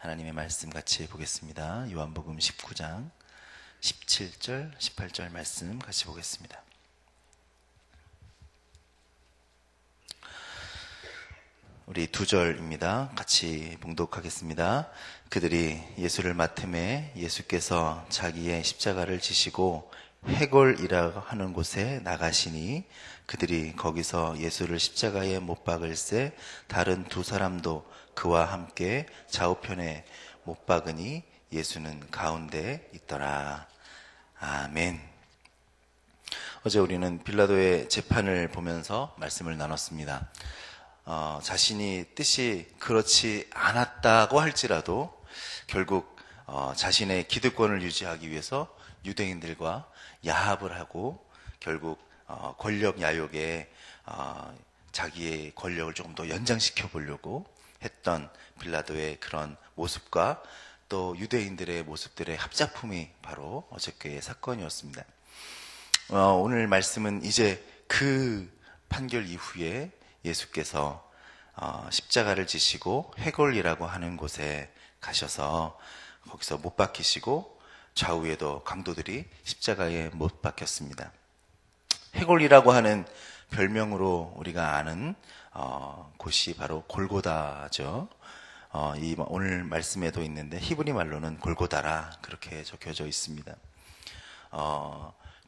하나님의 말씀 같이 보겠습니다. 요한복음 19장 17절, 18절 말씀 같이 보겠습니다. 우리 2절입니다. 같이 봉독하겠습니다. 그들이 예수를 맡음에 예수께서 자기의 십자가를 지시고 해골이라 하는 곳에 나가시니 그들이 거기서 예수를 십자가에 못 박을새 다른 두 사람도 그와 함께 좌우편에 못 박으니 예수는 가운데 있더라. 아멘. 어제 우리는 빌라도의 재판을 보면서 말씀을 나눴습니다. 자신이 뜻이 그렇지 않았다고 할지라도 결국 자신의 기득권을 유지하기 위해서 유대인들과 야합을 하고 결국 권력 야욕에 자기의 권력을 조금 더 연장시켜 보려고 했던 빌라도의 그런 모습과 또 유대인들의 모습들의 합작품이 바로 어저께의 사건이었습니다. 오늘 말씀은 이제 그 판결 이후에 예수께서 십자가를 지시고 해골이라고 하는 곳에 가셔서 거기서 못 박히시고 좌우에도 강도들이 십자가에 못 박혔습니다. 해골이라고 하는 별명으로 우리가 아는 곳이 바로 골고다죠. 이 오늘 말씀에도 있는데 히브리 말로는 골고다라 그렇게 적혀져 있습니다.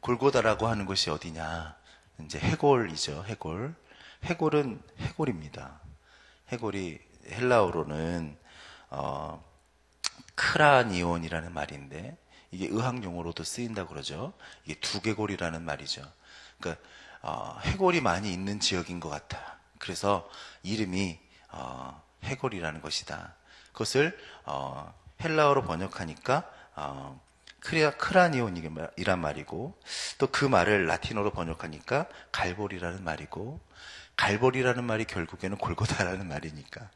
골고다라고 하는 곳이 어디냐? 이제 해골이죠. 해골. 해골은 해골입니다. 해골이 헬라어로는 크라니온이라는 말인데 이게 의학 용어로도 쓰인다고 그러죠. 이게 두개골이라는 말이죠. 그러니까 해골이 많이 있는 지역인 것 같아. 그래서 이름이 해골이라는 것이다. 그것을 헬라어로 번역하니까 크라니온이란 말이고 또 그 말을 라틴어로 번역하니까 갈볼이라는 말이고 갈볼이라는 말이 결국에는 골고다라는 말이니까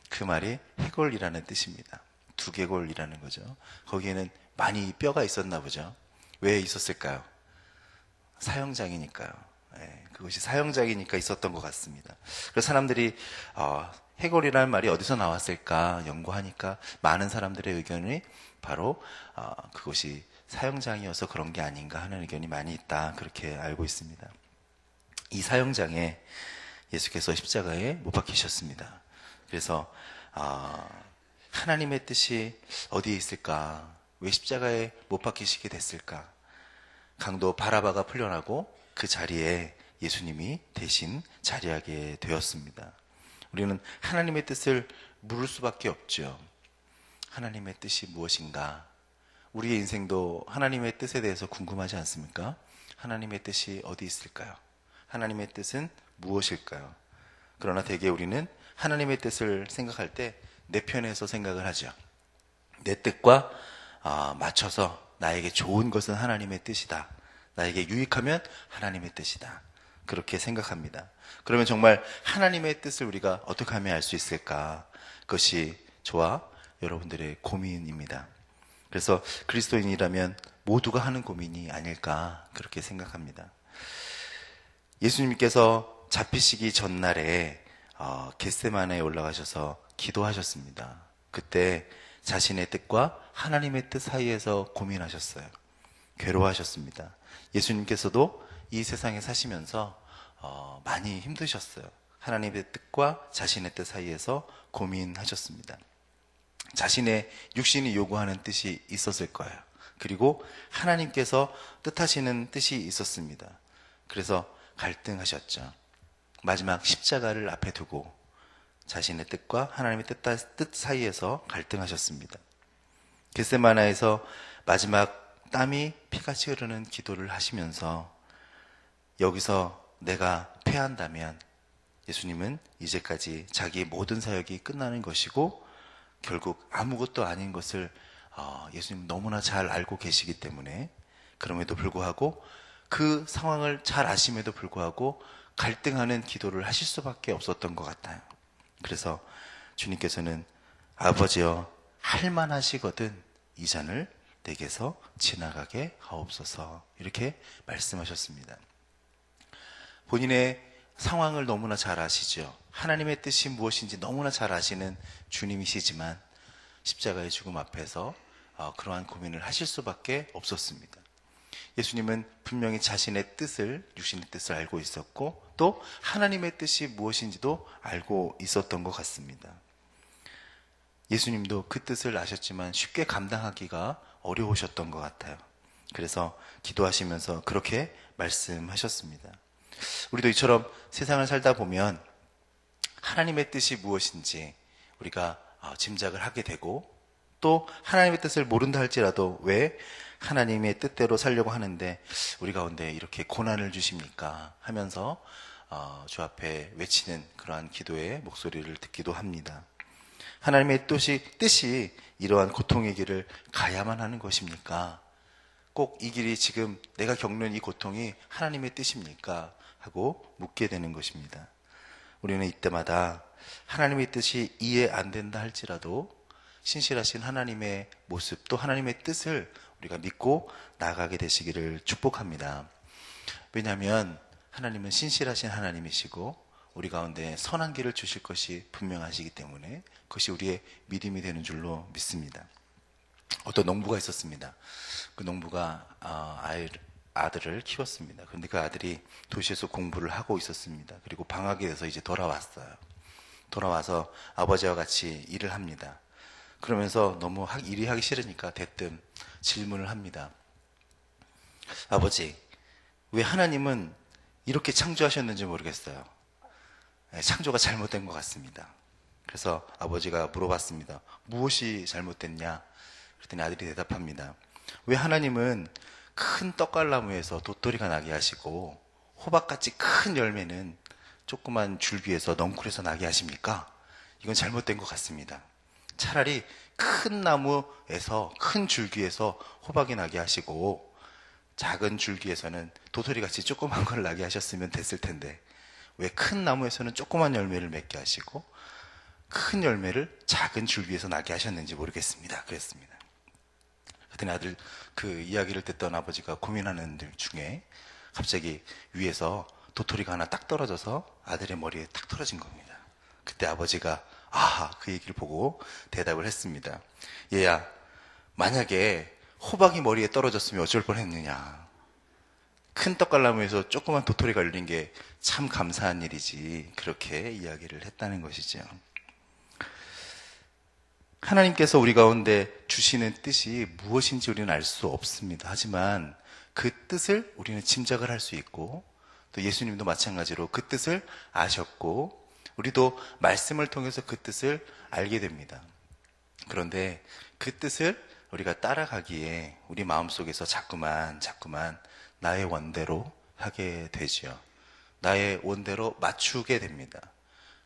그 말이 해골이라는 뜻입니다. 두개골이라는 거죠. 거기에는 많이 뼈가 있었나 보죠. 왜 있었을까요? 사형장이니까요. 그것이 사형장이니까 있었던 것 같습니다. 그래서 사람들이 해골이라는 말이 어디서 나왔을까 연구하니까 많은 사람들의 의견이 바로 그것이 사형장이어서 그런 게 아닌가 하는 의견이 많이 있다. 그렇게 알고 있습니다. 이 사형장에 예수께서 십자가에 못 박히셨습니다. 그래서 하나님의 뜻이 어디에 있을까? 왜 십자가에 못 박히시게 됐을까? 강도 바라바가 풀려나고 그 자리에 예수님이 대신 자리하게 되었습니다. 우리는 하나님의 뜻을 물을 수밖에 없죠. 하나님의 뜻이 무엇인가? 우리의 인생도 하나님의 뜻에 대해서 궁금하지 않습니까? 하나님의 뜻이 어디 있을까요? 하나님의 뜻은 무엇일까요? 그러나 대개 우리는 하나님의 뜻을 생각할 때 내 편에서 생각을 하죠. 내 뜻과 맞춰서 나에게 좋은 것은 하나님의 뜻이다. 나에게 유익하면 하나님의 뜻이다. 그렇게 생각합니다. 그러면 정말 하나님의 뜻을 우리가 어떻게 하면 알 수 있을까? 그것이 저와 여러분들의 고민입니다. 그래서 그리스도인이라면 모두가 하는 고민이 아닐까 그렇게 생각합니다. 예수님께서 잡히시기 전날에 겟세마네에 올라가셔서 기도하셨습니다. 그때 자신의 뜻과 하나님의 뜻 사이에서 고민하셨어요. 괴로워하셨습니다. 예수님께서도 이 세상에 사시면서 많이 힘드셨어요. 하나님의 뜻과 자신의 뜻 사이에서 고민하셨습니다. 자신의 육신이 요구하는 뜻이 있었을 거예요. 그리고 하나님께서 뜻하시는 뜻이 있었습니다. 그래서 갈등하셨죠. 마지막 십자가를 앞에 두고 자신의 뜻과 하나님의 뜻 사이에서 갈등하셨습니다. 겟세마나에서 마지막 땀이 피같이 흐르는 기도를 하시면서 여기서 내가 패한다면 예수님은 이제까지 자기의 모든 사역이 끝나는 것이고 결국 아무것도 아닌 것을 예수님 너무나 잘 알고 계시기 때문에 그럼에도 불구하고 그 상황을 잘 아심에도 불구하고 갈등하는 기도를 하실 수밖에 없었던 것 같아요. 그래서 주님께서는 아버지여 할만하시거든 이 잔을 내게서 지나가게 하옵소서 이렇게 말씀하셨습니다. 본인의 상황을 너무나 잘 아시죠. 하나님의 뜻이 무엇인지 너무나 잘 아시는 주님이시지만 십자가의 죽음 앞에서 그러한 고민을 하실 수밖에 없었습니다. 예수님은 분명히 자신의 뜻을, 육신의 뜻을 알고 있었고 또 하나님의 뜻이 무엇인지도 알고 있었던 것 같습니다. 예수님도 그 뜻을 아셨지만 쉽게 감당하기가 어려우셨던 것 같아요. 그래서 기도하시면서 그렇게 말씀하셨습니다. 우리도 이처럼 세상을 살다 보면 하나님의 뜻이 무엇인지 우리가 짐작을 하게 되고 또 하나님의 뜻을 모른다 할지라도 왜 하나님의 뜻대로 살려고 하는데 우리 가운데 이렇게 고난을 주십니까? 하면서 주 앞에 외치는 그러한 기도의 목소리를 듣기도 합니다. 하나님의 뜻이 이러한 고통의 길을 가야만 하는 것입니까? 꼭 이 길이 지금 내가 겪는 이 고통이 하나님의 뜻입니까? 하고 묻게 되는 것입니다. 우리는 이때마다 하나님의 뜻이 이해 안 된다 할지라도 신실하신 하나님의 모습 또 하나님의 뜻을 우리가 믿고 나아가게 되시기를 축복합니다. 왜냐하면 하나님은 신실하신 하나님이시고 우리 가운데 선한 길을 주실 것이 분명하시기 때문에 그것이 우리의 믿음이 되는 줄로 믿습니다. 어떤 농부가 있었습니다. 그 농부가 아들을 키웠습니다. 그런데 그 아들이 도시에서 공부를 하고 있었습니다. 그리고 방학이 돼서 이제 돌아왔어요. 돌아와서 아버지와 같이 일을 합니다. 그러면서 너무 일이 하기 싫으니까 대뜸 질문을 합니다. 아버지, 왜 하나님은 이렇게 창조하셨는지 모르겠어요. 창조가 잘못된 것 같습니다. 그래서 아버지가 물어봤습니다. 무엇이 잘못됐냐? 그랬더니 아들이 대답합니다. 왜 하나님은 큰 떡갈나무에서 도토리가 나게 하시고 호박같이 큰 열매는 조그만 줄기에서 넝쿨에서 나게 하십니까? 이건 잘못된 것 같습니다. 차라리 큰 나무에서 큰 줄기에서 호박이 나게 하시고 작은 줄기에서는 도토리같이 조그만 걸 나게 하셨으면 됐을 텐데 왜 큰 나무에서는 조그만 열매를 맺게 하시고 큰 열매를 작은 줄기에서 나게 하셨는지 모르겠습니다. 그랬습니다. 그랬더니 아들 그 이야기를 듣던 아버지가 고민하는 중에 갑자기 위에서 도토리가 하나 딱 떨어져서 아들의 머리에 딱 떨어진 겁니다. 그때 아버지가 그 얘기를 보고 대답을 했습니다. 얘야, 만약에 호박이 머리에 떨어졌으면 어쩔 뻔했느냐. 큰 떡갈나무에서 조그만 도토리가 열린 게 참 감사한 일이지. 그렇게 이야기를 했다는 것이죠. 하나님께서 우리 가운데 주시는 뜻이 무엇인지 우리는 알 수 없습니다. 하지만 그 뜻을 우리는 짐작을 할 수 있고 또 예수님도 마찬가지로 그 뜻을 아셨고 우리도 말씀을 통해서 그 뜻을 알게 됩니다. 그런데 그 뜻을 우리가 따라가기에 우리 마음속에서 자꾸만 나의 원대로 하게 되죠. 나의 원대로 맞추게 됩니다.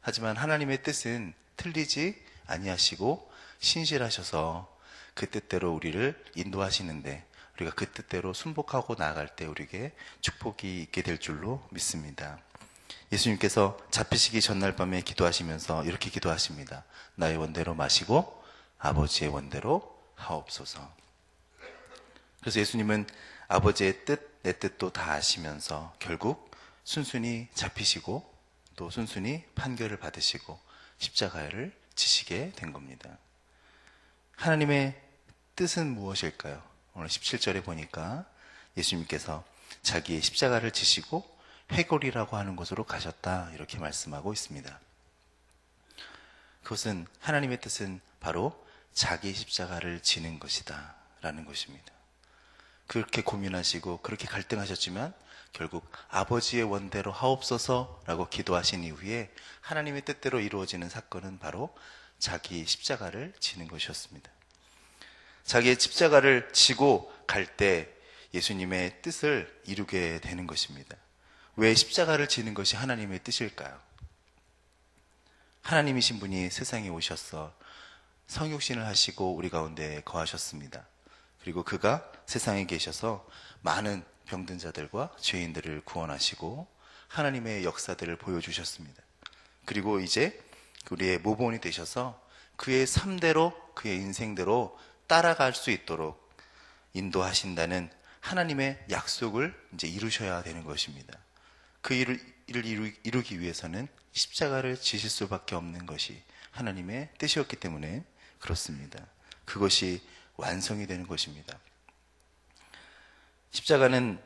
하지만 하나님의 뜻은 틀리지 아니하시고 신실하셔서 그 뜻대로 우리를 인도하시는데 우리가 그 뜻대로 순복하고 나아갈 때 우리에게 축복이 있게 될 줄로 믿습니다. 예수님께서 잡히시기 전날 밤에 기도하시면서 이렇게 기도하십니다. 나의 원대로 마시고 아버지의 원대로 하옵소서. 그래서 예수님은 아버지의 뜻, 내 뜻도 다 아시면서 결국 순순히 잡히시고 또 순순히 판결을 받으시고 십자가를 지시게 된 겁니다. 하나님의 뜻은 무엇일까요? 오늘 17절에 보니까 예수님께서 자기의 십자가를 지시고 회골이라고 하는 곳으로 가셨다 이렇게 말씀하고 있습니다. 그것은 하나님의 뜻은 바로 자기 십자가를 지는 것이다 라는 것입니다. 그렇게 고민하시고 그렇게 갈등하셨지만 결국 아버지의 원대로 하옵소서라고 기도하신 이후에 하나님의 뜻대로 이루어지는 사건은 바로 자기 십자가를 지는 것이었습니다. 자기의 십자가를 지고 갈 때 예수님의 뜻을 이루게 되는 것입니다. 왜 십자가를 지는 것이 하나님의 뜻일까요? 하나님이신 분이 세상에 오셔서 성육신을 하시고 우리 가운데 거하셨습니다. 그리고 그가 세상에 계셔서 많은 병든 자들과 죄인들을 구원하시고 하나님의 역사들을 보여주셨습니다. 그리고 이제 우리의 모범이 되셔서 그의 삶대로 그의 인생대로 따라갈 수 있도록 인도하신다는 하나님의 약속을 이제 이루셔야 되는 것입니다. 그 일을 이루기 위해서는 십자가를 지실 수밖에 없는 것이 하나님의 뜻이었기 때문에 그렇습니다. 그것이 완성이 되는 것입니다. 십자가는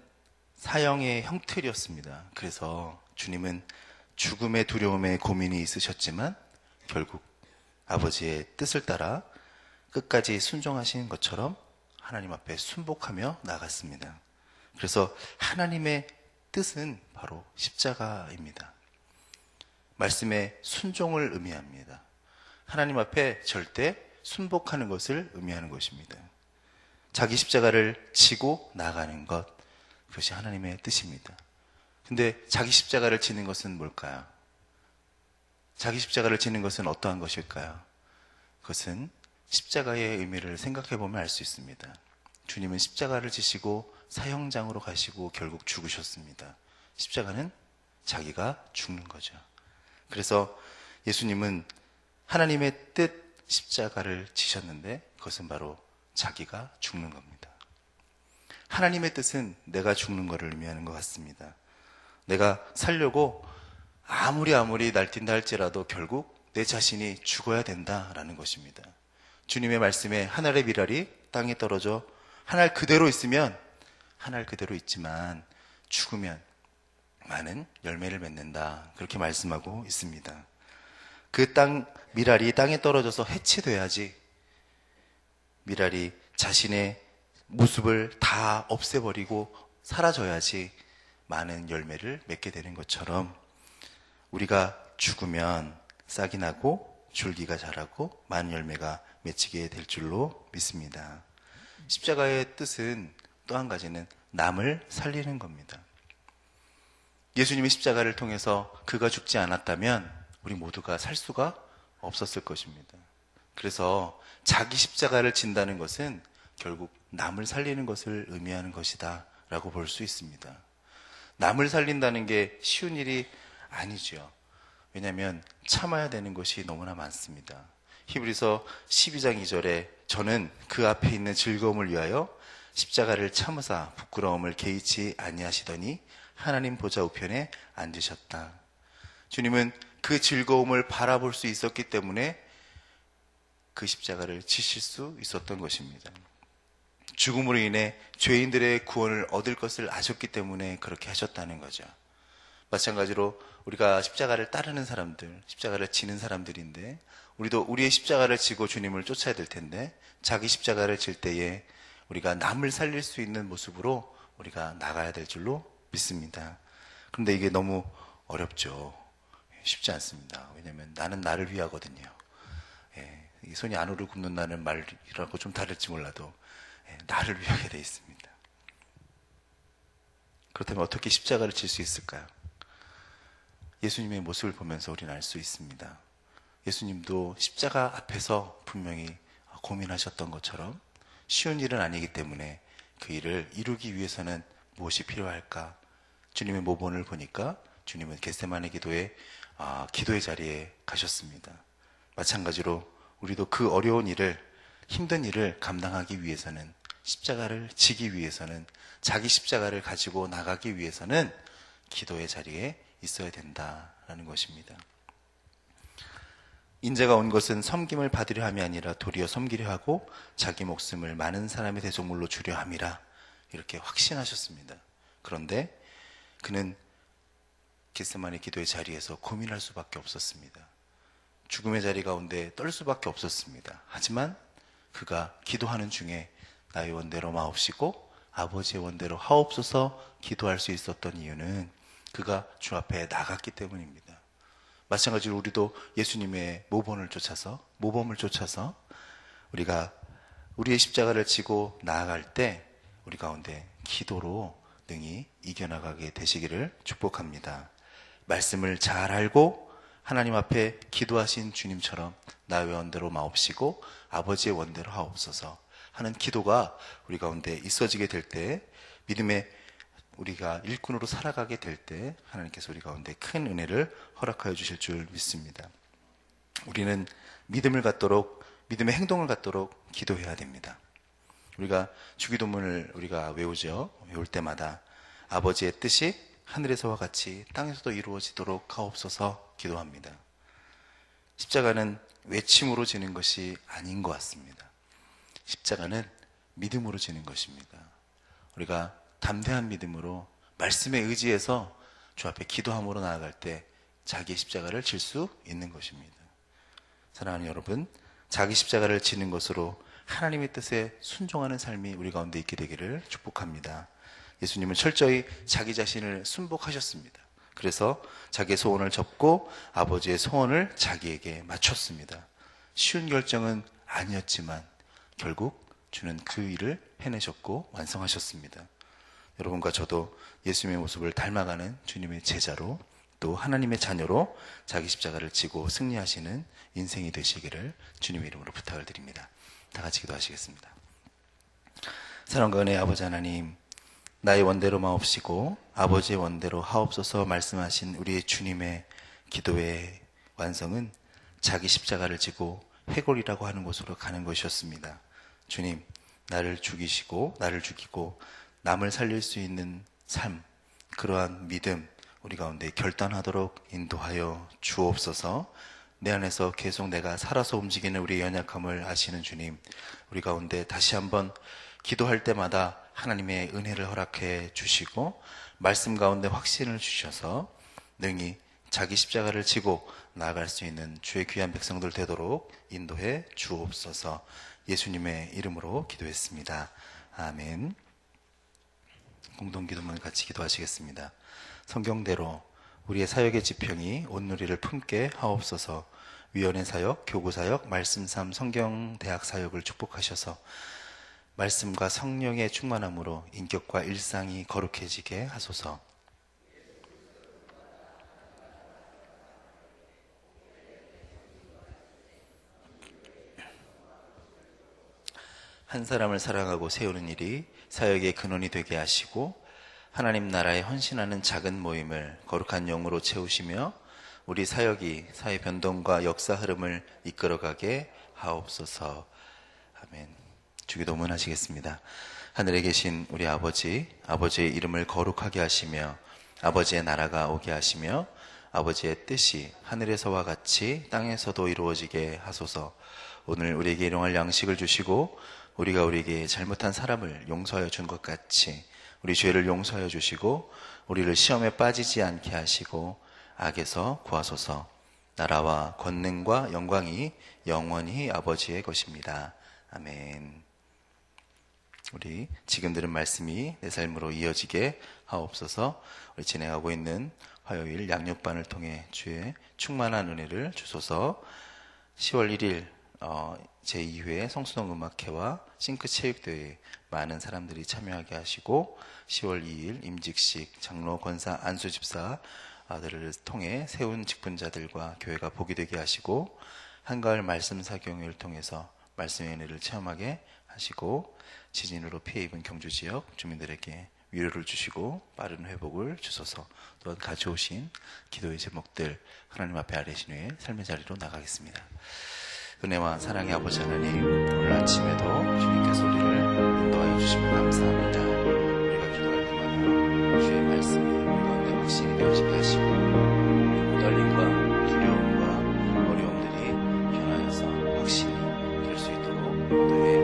사형의 형틀이었습니다. 그래서 주님은 죽음의 두려움에 고민이 있으셨지만 결국 아버지의 뜻을 따라 끝까지 순종하신 것처럼 하나님 앞에 순복하며 나갔습니다. 그래서 하나님의 뜻은 바로 십자가입니다. 말씀의 순종을 의미합니다. 하나님 앞에 절대 순복하는 것을 의미하는 것입니다. 자기 십자가를 지고 나가는 것, 그것이 하나님의 뜻입니다. 근데 자기 십자가를 지는 것은 뭘까요? 자기 십자가를 지는 것은 어떠한 것일까요? 그것은 십자가의 의미를 생각해 보면 알 수 있습니다. 주님은 십자가를 지시고 사형장으로 가시고 결국 죽으셨습니다. 십자가는 자기가 죽는 거죠. 그래서 예수님은 하나님의 뜻 십자가를 지셨는데 그것은 바로 자기가 죽는 겁니다. 하나님의 뜻은 내가 죽는 것을 의미하는 것 같습니다. 내가 살려고 아무리 날뛴다 할지라도 결국 내 자신이 죽어야 된다라는 것입니다. 주님의 말씀에 하늘의 미랄이 땅에 떨어져 하늘 그대로 있으면 하늘 그대로 있지만 죽으면 많은 열매를 맺는다, 그렇게 말씀하고 있습니다. 그 미랄이 땅에 떨어져서 해치돼야지, 미랄이 자신의 모습을 다 없애버리고 사라져야지 많은 열매를 맺게 되는 것처럼 우리가 죽으면 싹이 나고 줄기가 자라고 많은 열매가 맺히게 될 줄로 믿습니다. 십자가의 뜻은 또 한 가지는 남을 살리는 겁니다. 예수님이 십자가를 통해서 그가 죽지 않았다면 우리 모두가 살 수가 없었을 것입니다. 그래서 자기 십자가를 진다는 것은 결국 남을 살리는 것을 의미하는 것이다 라고 볼 수 있습니다. 남을 살린다는 게 쉬운 일이 아니죠. 왜냐하면 참아야 되는 것이 너무나 많습니다. 히브리서 12장 2절에 저는 그 앞에 있는 즐거움을 위하여 십자가를 참으사 부끄러움을 개의치 아니하시더니 하나님 보좌 우편에 앉으셨다. 주님은 그 즐거움을 바라볼 수 있었기 때문에 그 십자가를 지실 수 있었던 것입니다. 죽음으로 인해 죄인들의 구원을 얻을 것을 아셨기 때문에 그렇게 하셨다는 거죠. 마찬가지로 우리가 십자가를 따르는 사람들, 십자가를 지는 사람들인데 우리도 우리의 십자가를 지고 주님을 쫓아야 될 텐데 자기 십자가를 질 때에 우리가 남을 살릴 수 있는 모습으로 우리가 나가야 될 줄로 믿습니다. 그런데 이게 너무 어렵죠. 쉽지 않습니다. 왜냐하면 나는 나를 위하거든요. 이 손이 안으로 굽는다는 말이라고 좀 다를지 몰라도 나를 위하게 돼 있습니다. 그렇다면 어떻게 십자가를 질 수 있을까요? 예수님의 모습을 보면서 우리는 알 수 있습니다. 예수님도 십자가 앞에서 분명히 고민하셨던 것처럼 쉬운 일은 아니기 때문에 그 일을 이루기 위해서는 무엇이 필요할까? 주님의 모본을 보니까 주님은 겟세마네 기도의 자리에 가셨습니다. 마찬가지로 우리도 그 어려운 일을, 힘든 일을 감당하기 위해서는, 십자가를 지기 위해서는, 자기 십자가를 가지고 나가기 위해서는 기도의 자리에 있어야 된다라는 것입니다. 인자가 온 것은 섬김을 받으려 함이 아니라 도리어 섬기려 하고 자기 목숨을 많은 사람의 대속물로 주려 함이라, 이렇게 확신하셨습니다. 그런데 그는 겟세마네 기도의 자리에서 고민할 수밖에 없었습니다. 죽음의 자리 가운데 떨 수밖에 없었습니다. 하지만 그가 기도하는 중에 나의 원대로 마옵시고 아버지의 원대로 하옵소서 기도할 수 있었던 이유는 그가 주 앞에 나갔기 때문입니다. 마찬가지로 우리도 예수님의 모범을 쫓아서 우리가 우리의 십자가를 지고 나아갈 때 우리 가운데 기도로 능히 이겨나가게 되시기를 축복합니다. 말씀을 잘 알고 하나님 앞에 기도하신 주님처럼 나의 원대로 마옵시고 아버지의 원대로 하옵소서 하는 기도가 우리 가운데 있어지게 될 때, 믿음의 우리가 일꾼으로 살아가게 될 때 하나님께서 우리 가운데 큰 은혜를 허락하여 주실 줄 믿습니다. 우리는 믿음을 갖도록, 믿음의 행동을 갖도록 기도해야 됩니다. 우리가 주기도문을 우리가 외우죠. 외울 때마다 아버지의 뜻이 하늘에서와 같이 땅에서도 이루어지도록 하옵소서 기도합니다. 십자가는 외침으로 지는 것이 아닌 것 같습니다. 십자가는 믿음으로 지는 것입니다. 우리가 담대한 믿음으로 말씀에 의지해서 주 앞에 기도함으로 나아갈 때 자기의 십자가를 질 수 있는 것입니다. 사랑하는 여러분, 자기 십자가를 지는 것으로 하나님의 뜻에 순종하는 삶이 우리 가운데 있게 되기를 축복합니다. 예수님은 철저히 자기 자신을 순복하셨습니다. 그래서 자기의 소원을 접고 아버지의 소원을 자기에게 맞췄습니다. 쉬운 결정은 아니었지만 결국 주는 그 일을 해내셨고 완성하셨습니다. 여러분과 저도 예수님의 모습을 닮아가는 주님의 제자로, 또 하나님의 자녀로 자기 십자가를 지고 승리하시는 인생이 되시기를 주님의 이름으로 부탁을 드립니다. 다 같이 기도하시겠습니다. 사랑과 은혜의 아버지 하나님, 나의 원대로 마옵시고 아버지의 원대로 하옵소서 말씀하신 우리의 주님의 기도의 완성은 자기 십자가를 지고 해골이라고 하는 곳으로 가는 것이었습니다. 주님, 나를 죽이시고 나를 죽이고 남을 살릴 수 있는 삶, 그러한 믿음 우리 가운데 결단하도록 인도하여 주옵소서. 내 안에서 계속 내가 살아서 움직이는 우리의 연약함을 아시는 주님, 우리 가운데 다시 한번 기도할 때마다 하나님의 은혜를 허락해 주시고 말씀 가운데 확신을 주셔서 능히 자기 십자가를 지고 나아갈 수 있는 주의 귀한 백성들 되도록 인도해 주옵소서. 예수님의 이름으로 기도했습니다. 아멘. 공동기도문 같이 기도하시겠습니다. 성경대로 우리의 사역의 지평이 온누리를 품게 하옵소서. 위원회 사역, 교구 사역, 말씀삼 성경대학 사역을 축복하셔서 말씀과 성령의 충만함으로 인격과 일상이 거룩해지게 하소서. 한 사람을 사랑하고 세우는 일이 사역의 근원이 되게 하시고 하나님 나라에 헌신하는 작은 모임을 거룩한 영으로 채우시며 우리 사역이 사회 변동과 역사 흐름을 이끌어가게 하옵소서. 아멘. 주기도문 하시겠습니다. 하늘에 계신 우리 아버지, 아버지의 이름을 거룩하게 하시며 아버지의 나라가 오게 하시며 아버지의 뜻이 하늘에서와 같이 땅에서도 이루어지게 하소서. 오늘 우리에게 일용할 양식을 주시고 우리가 우리에게 잘못한 사람을 용서하여 준 것 같이 우리 죄를 용서하여 주시고 우리를 시험에 빠지지 않게 하시고 악에서 구하소서. 나라와 권능과 영광이 영원히 아버지의 것입니다. 아멘. 우리 지금 들은 말씀이 내 삶으로 이어지게 하옵소서. 우리 진행하고 있는 화요일 양육반을 통해 주의 충만한 은혜를 주소서. 10월 1일 제2회 성수동 음악회와 싱크 체육대회에 많은 사람들이 참여하게 하시고 10월 2일 임직식 장로 권사 안수 집사들을 통해 세운 직분자들과 교회가 복이 되게 하시고 한가을 말씀 사경회를 통해서 말씀의 은혜를 체험하게 하시고 지진으로 피해 입은 경주 지역 주민들에게 위로를 주시고 빠른 회복을 주소서. 또한 가져오신 기도의 제목들 하나님 앞에 아뢰신 후에 삶의 자리로 나가겠습니다. 은혜와 사랑의 아버지 하나님, 오늘 아침에도 주님께서 우리를 인도하여 주시면 감사합니다. 우리가 기도할 때마다 주의 말씀이 우리 가운데 확신이 되어지게 하시고 떨림과 두려움과 어려움들이 변하여서 확신이 될 수 있도록 인도해